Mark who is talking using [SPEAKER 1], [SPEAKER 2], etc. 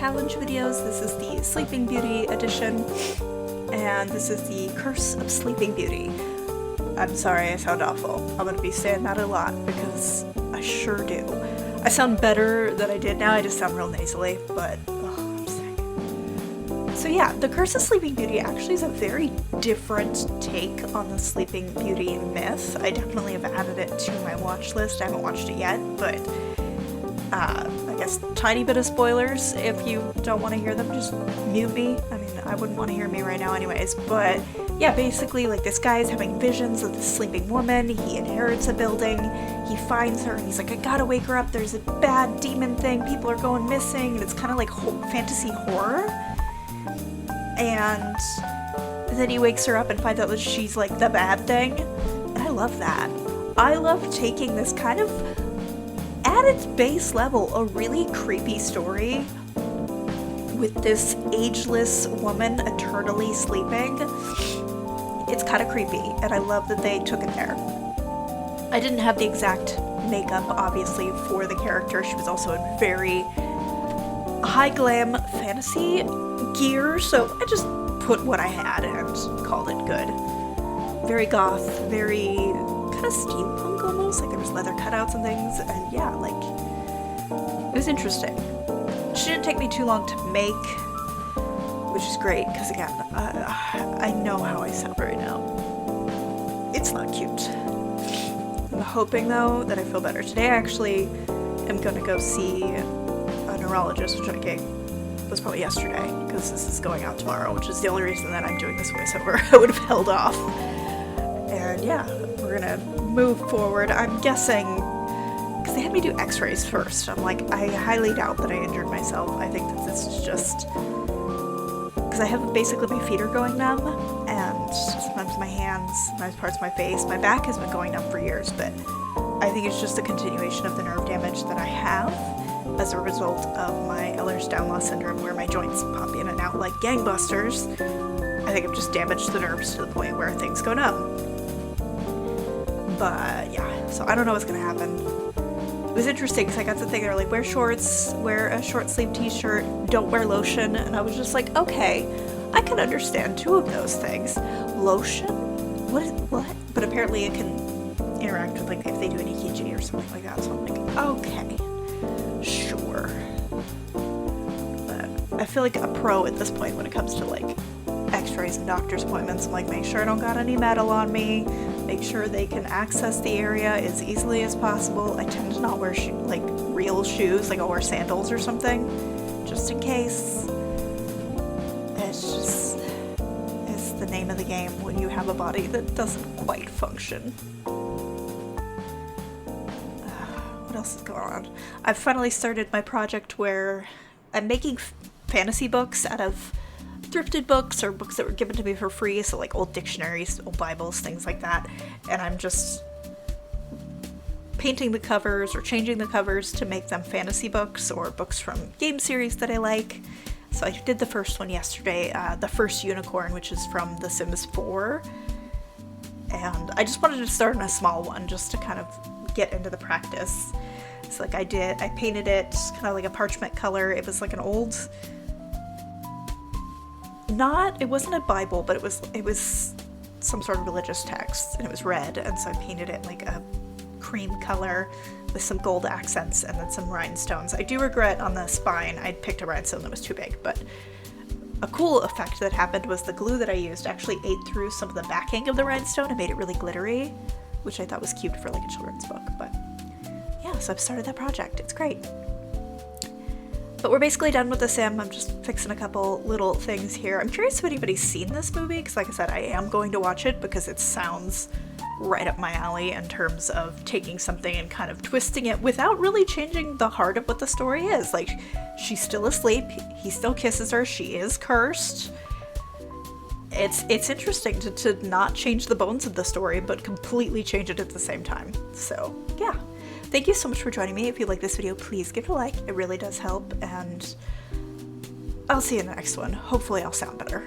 [SPEAKER 1] challenge videos. This is the Sleeping Beauty edition, and this is the Curse of Sleeping Beauty. I'm sorry I sound awful. I'm gonna be saying that a lot because I sure do. I sound better than I did now, I just sound real nasally, but I'm sick. So yeah, the Curse of Sleeping Beauty actually is a very different take on the Sleeping Beauty myth. I definitely have added it to my watch list. I haven't watched it yet, but I guess tiny bit of spoilers. If you don't want to hear them, just mute me. I mean, I wouldn't want to hear me right now anyways, but yeah, basically, like, this guy is having visions of this sleeping woman. He inherits a building, he finds her, and he's like, I gotta wake her up, there's a bad demon thing, people are going missing, and it's kind of like fantasy horror. And then he wakes her up and finds out that she's like the bad thing, and I love that. I love taking this kind of, at its base level, a really creepy story with this ageless woman eternally sleeping. It's kind of creepy, and I love that they took it there. I didn't have the exact makeup, obviously, for the character. She was also in very high glam fantasy gear, so I just put what I had and called it good. Very goth, very kind of steampunk almost, like there was leather cutouts and things, and yeah, like, it was interesting. She didn't take me too long to make, which is great, because again, I know how I sound right now. It's not cute. I'm hoping, though, that I feel better. Today I actually am going to go see a neurologist, which I think was probably yesterday, because this is going out tomorrow, which is the only reason that I'm doing this voiceover. I would have held off. And yeah, we're going to move forward. I'm guessing, because they had me do x-rays first. I'm like, I highly doubt that I injured myself. I think that this is just because I have basically my feet are going numb, and sometimes my hands, sometimes parts of my face. My back has been going numb for years, but I think it's just a continuation of the nerve damage that I have as a result of my Ehlers-Danlos syndrome, where my joints pop in and out like gangbusters. I think I've just damaged the nerves to the point where things go numb. But yeah, so I don't know what's gonna happen. It was interesting because I got the thing, they were like, wear shorts, wear a short sleeve t-shirt, don't wear lotion, and I was just like, okay, I can understand two of those things. Lotion? What? But apparently it can interact with, like, if they do an EKG or something like that, so I'm like, okay, sure. But I feel like a pro at this point when it comes to, like, x-rays and doctor's appointments. I'm like, make sure I don't got any metal on me, make sure they can access the area as easily as possible. I tend to not wear like real shoes, like I'll wear sandals or something, just in case. It's the name of the game when you have a body that doesn't quite function. What else is going on? I've finally started my project where I'm making fantasy books out of thrifted books or books that were given to me for free, so like old dictionaries, old Bibles, things like that, and I'm just painting the covers or changing the covers to make them fantasy books or books from game series that I like. So I did the first one yesterday, The First Unicorn, which is from The Sims 4, and I just wanted to start on a small one just to kind of get into the practice. So like I painted it kind of like a parchment color. It was like an old, it wasn't a Bible, but it was some sort of religious text, and it was red, and so I painted it like a cream color with some gold accents and then some rhinestones. I do regret on the spine I picked a rhinestone that was too big, but a cool effect that happened was the glue that I used actually ate through some of the backing of the rhinestone and made it really glittery, which I thought was cute for like a children's book. But yeah, so I've started that project. It's great. But we're basically done with the sim. I'm just fixing a couple little things here. I'm curious if anybody's seen this movie, because like I said, I am going to watch it because it sounds right up my alley in terms of taking something and kind of twisting it without really changing the heart of what the story is. Like, she's still asleep, he still kisses her, she is cursed. It's interesting to not change the bones of the story, but completely change it at the same time. So, yeah. Thank you so much for joining me. If you like this video, please give it a like. It really does help, and I'll see you in the next one. Hopefully I'll sound better.